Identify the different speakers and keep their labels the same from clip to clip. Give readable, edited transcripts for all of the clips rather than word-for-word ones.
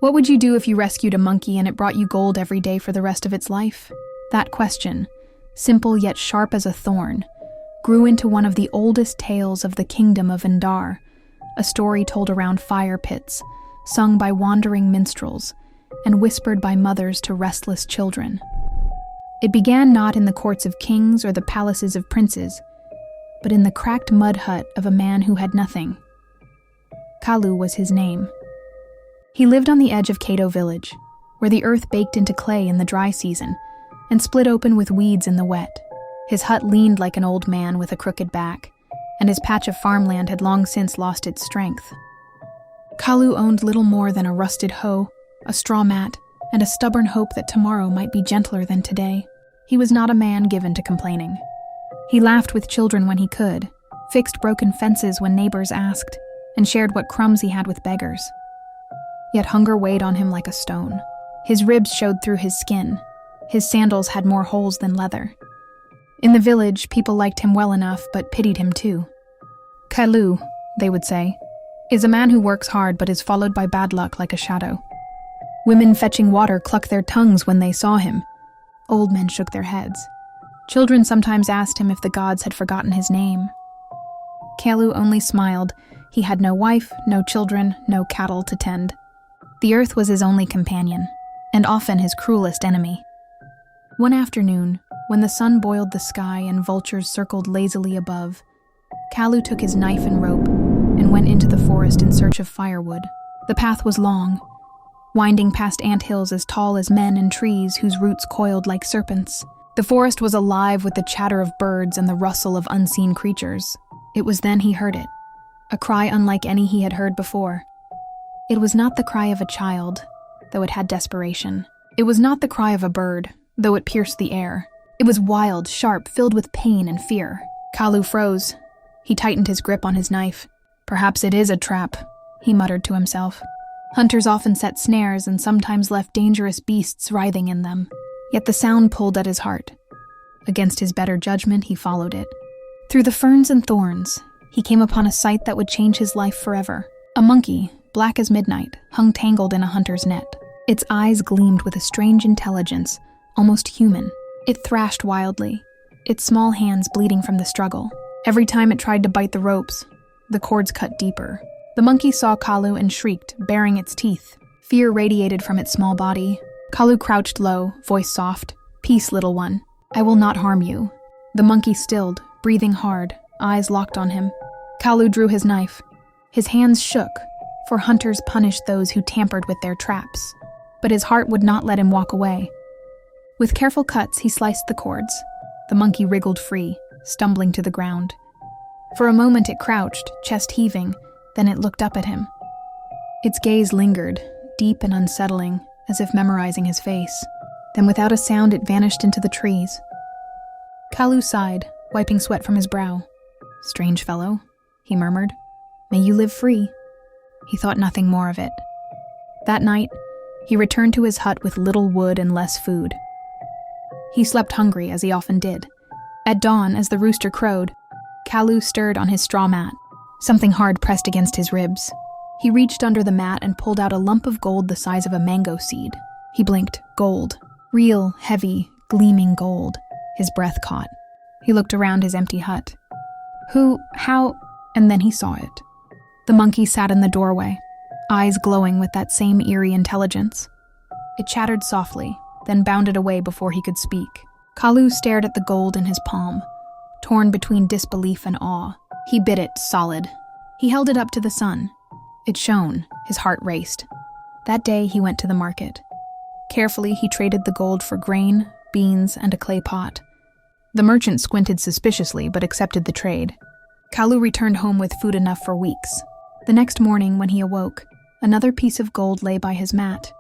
Speaker 1: What would you do if you rescued a monkey and it brought you gold every day for the rest of its life? That question, simple yet sharp as a thorn, grew into one of the oldest tales of the kingdom of Indar, a story told around fire pits, sung by wandering minstrels, and whispered by mothers to restless children. It began not in the courts of kings or the palaces of princes, but in the cracked mud hut of a man who had nothing. Kalu was his name. He lived on the edge of Kato village, where the earth baked into clay in the dry season and split open with weeds in the wet. His hut leaned like an old man with a crooked back, and his patch of farmland had long since lost its strength. Kalu owned little more than a rusted hoe, a straw mat, and a stubborn hope that tomorrow might be gentler than today. He was not a man given to complaining. He laughed with children when he could, fixed broken fences when neighbors asked, and shared what crumbs he had with beggars. Yet hunger weighed on him like a stone. His ribs showed through his skin. His sandals had more holes than leather. In the village, people liked him well enough, but pitied him too. Kalu, they would say, is a man who works hard but is followed by bad luck like a shadow. Women fetching water clucked their tongues when they saw him. Old men shook their heads. Children sometimes asked him if the gods had forgotten his name. Kalu only smiled. He had no wife, no children, no cattle to tend. The earth was his only companion, and often his cruelest enemy. One afternoon, when the sun boiled the sky and vultures circled lazily above, Kalu took his knife and rope and went into the forest in search of firewood. The path was long, winding past anthills as tall as men and trees whose roots coiled like serpents. The forest was alive with the chatter of birds and the rustle of unseen creatures. It was then he heard it, a cry unlike any he had heard before. It was not the cry of a child, though it had desperation. It was not the cry of a bird, though it pierced the air. It was wild, sharp, filled with pain and fear. Kalu froze. He tightened his grip on his knife. Perhaps it is a trap, he muttered to himself. Hunters often set snares and sometimes left dangerous beasts writhing in them. Yet the sound pulled at his heart. Against his better judgment, he followed it. Through the ferns and thorns, he came upon a sight that would change his life forever. A monkey, black as midnight, hung tangled in a hunter's net. Its eyes gleamed with a strange intelligence, almost human. It thrashed wildly, its small hands bleeding from the struggle. Every time it tried to bite the ropes, the cords cut deeper. The monkey saw Kalu and shrieked, baring its teeth. Fear radiated from its small body. Kalu crouched low, voice soft. "Peace, little one. I will not harm you." The monkey stilled, breathing hard, eyes locked on him. Kalu drew his knife. His hands shook, for hunters punished those who tampered with their traps. But his heart would not let him walk away. With careful cuts, he sliced the cords. The monkey wriggled free, stumbling to the ground. For a moment it crouched, chest heaving, then it looked up at him. Its gaze lingered, deep and unsettling, as if memorizing his face. Then without a sound it vanished into the trees. Kalu sighed, wiping sweat from his brow. "Strange fellow," he murmured. "May you live free." He thought nothing more of it. That night, he returned to his hut with little wood and less food. He slept hungry, as he often did. At dawn, as the rooster crowed, Kalu stirred on his straw mat. Something hard pressed against his ribs. He reached under the mat and pulled out a lump of gold the size of a mango seed. He blinked. Gold. Real, heavy, gleaming gold. His breath caught. He looked around his empty hut. Who, how, and then he saw it. The monkey sat in the doorway, eyes glowing with that same eerie intelligence. It chattered softly, then bounded away before he could speak. Kalu stared at the gold in his palm, torn between disbelief and awe. He bit it solid. He held it up to the sun. It shone. His heart raced. That day he went to the market. Carefully he traded the gold for grain, beans, and a clay pot. The merchant squinted suspiciously but accepted the trade. Kalu returned home with food enough for weeks. The next morning when he awoke, another piece of gold lay by his mat.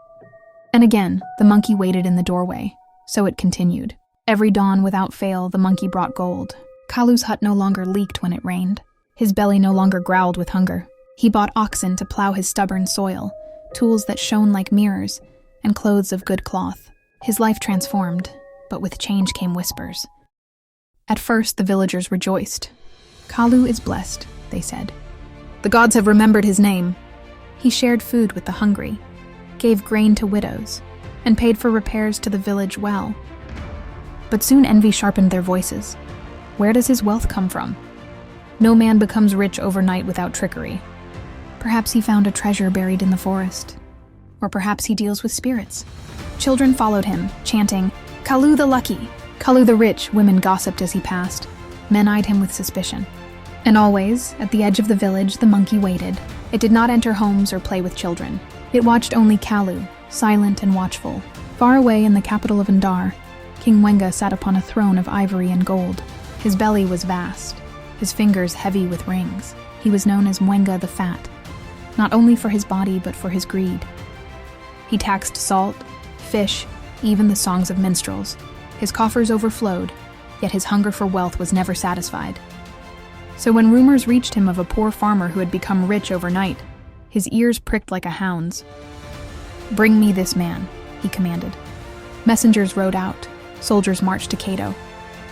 Speaker 1: And again, the monkey waited in the doorway. So it continued. Every dawn without fail, the monkey brought gold. Kalu's hut no longer leaked when it rained. His belly no longer growled with hunger. He bought oxen to plow his stubborn soil, tools that shone like mirrors, and clothes of good cloth. His life transformed, but with change came whispers. At first, the villagers rejoiced. "Kalu is blessed," they said. "The gods have remembered his name." He shared food with the hungry, gave grain to widows, and paid for repairs to the village well. But soon envy sharpened their voices. Where does his wealth come from? No man becomes rich overnight without trickery. Perhaps he found a treasure buried in the forest. Or perhaps he deals with spirits. Children followed him, chanting, "Kalu the lucky! Kalu the rich!" Women gossiped as he passed. Men eyed him with suspicion. And always, at the edge of the village, the monkey waited. It did not enter homes or play with children. It watched only Kalu, silent and watchful. Far away in the capital of Indar, King Wenga sat upon a throne of ivory and gold. His belly was vast, his fingers heavy with rings. He was known as Mwenga the Fat, not only for his body but for his greed. He taxed salt, fish, even the songs of minstrels. His coffers overflowed, yet his hunger for wealth was never satisfied. So when rumors reached him of a poor farmer who had become rich overnight, his ears pricked like a hound's. "Bring me this man," he commanded. Messengers rode out, soldiers marched to Cato,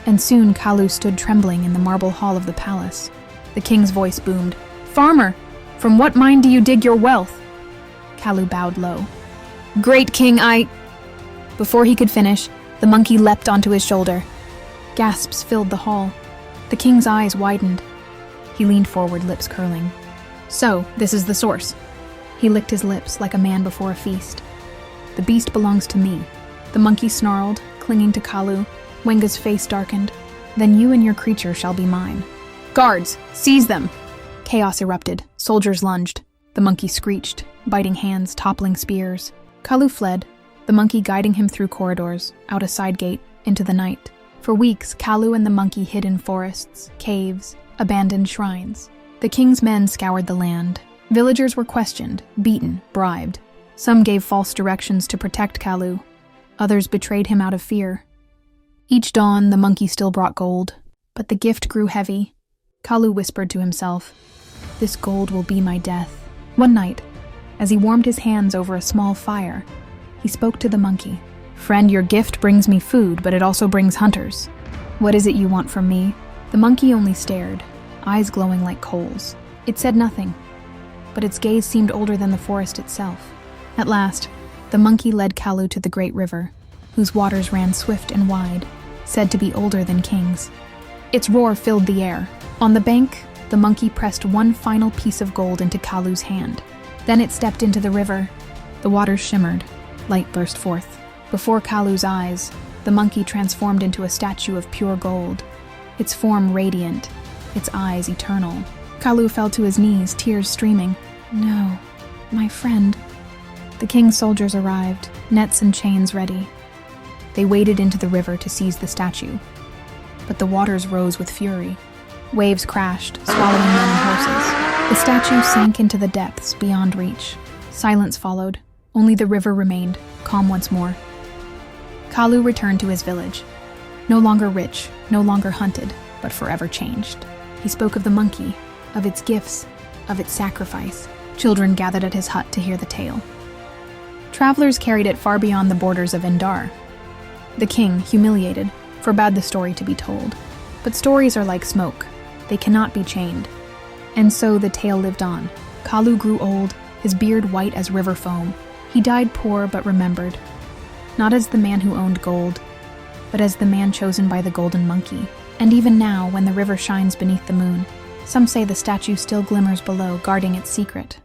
Speaker 1: and soon Kalu stood trembling in the marble hall of the palace. The king's voice boomed, "Farmer, from what mine do you dig your wealth?" Kalu bowed low. "Great king, Before he could finish, the monkey leapt onto his shoulder. Gasps filled the hall. The king's eyes widened. He leaned forward, lips curling. "So, this is the source." He licked his lips like a man before a feast. "The beast belongs to me." The monkey snarled, clinging to Kalu. Wenga's face darkened. "Then you and your creature shall be mine." "Guards, seize them!" Chaos erupted. Soldiers lunged. The monkey screeched, biting hands, toppling spears. Kalu fled, the monkey guiding him through corridors, out a side gate, into the night. For weeks, Kalu and the monkey hid in forests, caves, abandoned shrines. The king's men scoured the land. Villagers were questioned, beaten, bribed. Some gave false directions to protect Kalu. Others betrayed him out of fear. Each dawn, the monkey still brought gold, but the gift grew heavy. Kalu whispered to himself, "This gold will be my death." One night, as he warmed his hands over a small fire, he spoke to the monkey. "Friend, your gift brings me food, but it also brings hunters. What is it you want from me?" The monkey only stared, eyes glowing like coals. It said nothing, but its gaze seemed older than the forest itself. At last, the monkey led Kalu to the great river, whose waters ran swift and wide, said to be older than kings. Its roar filled the air. On the bank, the monkey pressed one final piece of gold into Kalu's hand. Then it stepped into the river. The waters shimmered. Light burst forth. Before Kalu's eyes, the monkey transformed into a statue of pure gold, its form radiant, its eyes eternal. Kalu fell to his knees, tears streaming. "No, my friend." The king's soldiers arrived, nets and chains ready. They waded into the river to seize the statue. But the waters rose with fury. Waves crashed, swallowing men and horses. The statue sank into the depths beyond reach. Silence followed. Only the river remained, calm once more. Kalu returned to his village. No longer rich, no longer hunted, but forever changed. He spoke of the monkey, of its gifts, of its sacrifice. Children gathered at his hut to hear the tale. Travelers carried it far beyond the borders of Indar. The king, humiliated, forbade the story to be told. But stories are like smoke. They cannot be chained. And so the tale lived on. Kalu grew old, his beard white as river foam. He died poor but remembered, not as the man who owned gold, but as the man chosen by the golden monkey. And even now, when the river shines beneath the moon, some say the statue still glimmers below, guarding its secret.